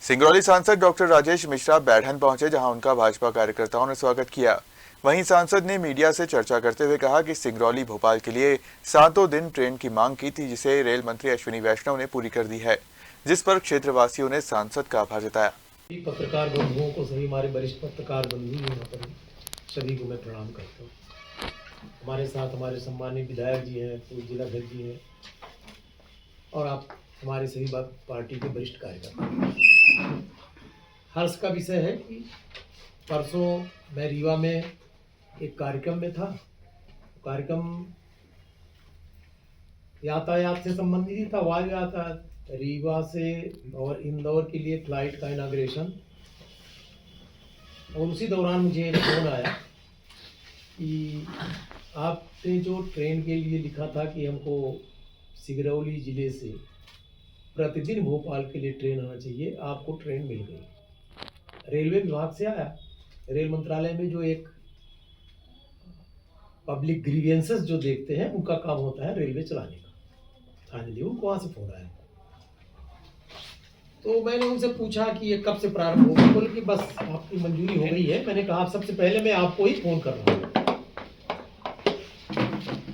सिंगरौली सांसद डॉक्टर राजेश मिश्रा बैढ़न पहुंचे, जहां उनका भाजपा कार्यकर्ताओं ने स्वागत किया। वहीं सांसद ने मीडिया से चर्चा करते हुए कहा कि सिंगरौली भोपाल के लिए 7 दिन ट्रेन की मांग की थी, जिसे रेल मंत्री अश्विनी वैष्णव ने पूरी कर दी है, जिस पर क्षेत्रवासियों ने सांसद का आभार जताया। पत्रकार बंधुओं को, सभी हमारे वरिष्ठ पत्रकार बंधु यहाँ पर सभी को मैं प्रणाम करता हूँ। हमारे साथ हमारे सम्मानित विधायक जी हैं, पूर्व जिलाध्यक्ष जी हैं और आप हमारे सभी पार्टी के वरिष्ठ कार्यकर्ता। हर्ष का विषय है कि परसों मैं रीवा में एक कार्यक्रम में था। कार्यक्रम यातायात से संबंधित ही था, वायु यातायात, रीवा से और इंदौर के लिए फ्लाइट का इनाग्रेशन। और उसी दौरान मुझे एक फोन आया कि आपने जो ट्रेन के लिए लिखा था कि हमको सिंगरौली ज़िले से प्रतिदिन भोपाल के लिए ट्रेन आना चाहिए, आपको ट्रेन मिल गई। रेलवे विभाग से आया। रेल मंत्रालय में जो एक पब्लिक ग्रीवेंसेस जो देखते हैं, उनका काम होता है रेलवे चलाने का। फाइनली उनको वहाँ से फोन आया। तो मैंने उनसे पूछा कि ये कब से प्रारंभ होगा। बोले कि बस आपकी मंजूरी हो गई है। मैंने कहा सबसे पहले मैं आपको ही फोन कर रहा हूँ,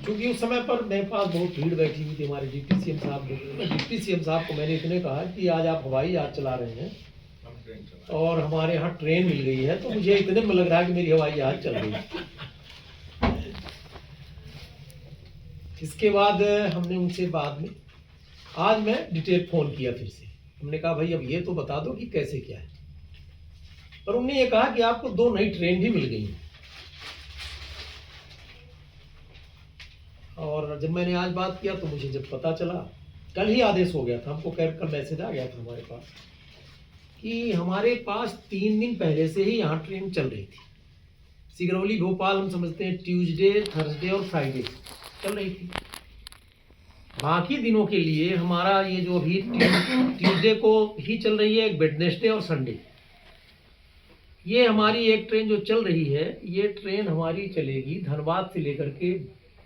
क्योंकि उस समय पर मेरे पास बहुत भीड़ बैठी हुई थी। हमारे डिप्टी सीएम साहब, डिप्टी सीएम साहब को मैंने इतने कहा कि आज आप हवाई जहाज चला रहे हैं और हमारे यहाँ ट्रेन मिल गई है, तो मुझे इतने में लग रहा है कि मेरी हवाई जहाज चल गई। इसके बाद हमने उनसे बाद में आज मैं डिटेल फोन किया फिर से। हमने कहा भाई अब ये तो बता दो कि कैसे क्या है। पर उन्होंने ये कहा कि आपको 2 नई ट्रेन भी मिल गई हैं। और जब मैंने आज बात किया तो मुझे जब पता चला, कल ही आदेश हो गया था हमको, कल मैसेज आ गया था हमारे पास कि हमारे पास 3 दिन पहले से ही यहाँ ट्रेन चल रही थी। सिंगरौली भोपाल हम समझते हैं ट्यूसडे, थर्सडे और फ्राइडे चल रही थी। बाकी दिनों के लिए हमारा ये जो अभी ट्यूसडे को ही चल रही है, एक वेडनेसडे और संडे, ये हमारी एक ट्रेन जो चल रही है, ये ट्रेन हमारी चलेगी धनबाद से लेकर के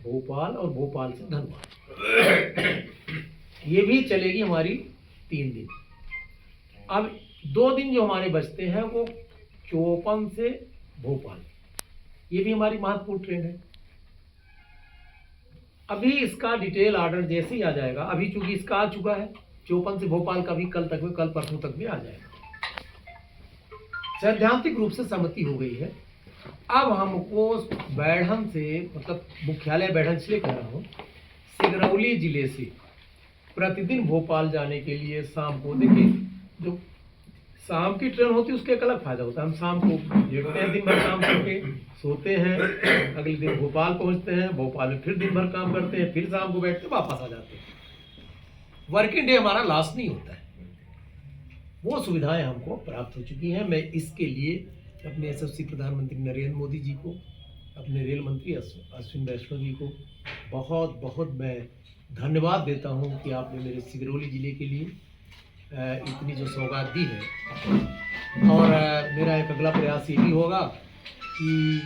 भोपाल और भोपाल से धनबाद। ये भी चलेगी हमारी 3 दिन। अब 2 दिन जो हमारे बचते हैं वो चौपन से भोपाल, ये भी हमारी महत्वपूर्ण ट्रेन है। अभी इसका डिटेल ऑर्डर जैसे ही आ जाएगा, अभी चूंकि इसका आ चुका है, चौपन से भोपाल का भी कल परसों तक में आ जाएगा। सैद्धांतिक रूप से सहमति हो गई है। अब हमको बैढ़न से, मतलब मुख्यालय बैढ़न से कह रहा हूँ, सिंगरौली जिले से प्रतिदिन भोपाल जाने के लिए शाम को, देखिए जो शाम की ट्रेन होती है उसका एक अलग फायदा होता है। हम शाम को लेटते हैं, दिन भर काम करके सोते हैं, अगले दिन भोपाल पहुंचते हैं, भोपाल में फिर दिन भर काम करते हैं, फिर शाम को बैठते वापस आ जाते हैं। वर्किंग डे हमारा लॉस नहीं होता है। वो सुविधाएं हमको प्राप्त हो चुकी हैं। मैं इसके लिए अपने यशस्वी प्रधानमंत्री नरेंद्र मोदी जी को, अपने रेल मंत्री अश्विनी वैष्णव जी को बहुत बहुत मैं धन्यवाद देता हूं कि आपने मेरे सिंगरौली ज़िले के लिए इतनी जो सौगात दी है। और मेरा एक अगला प्रयास ये भी होगा कि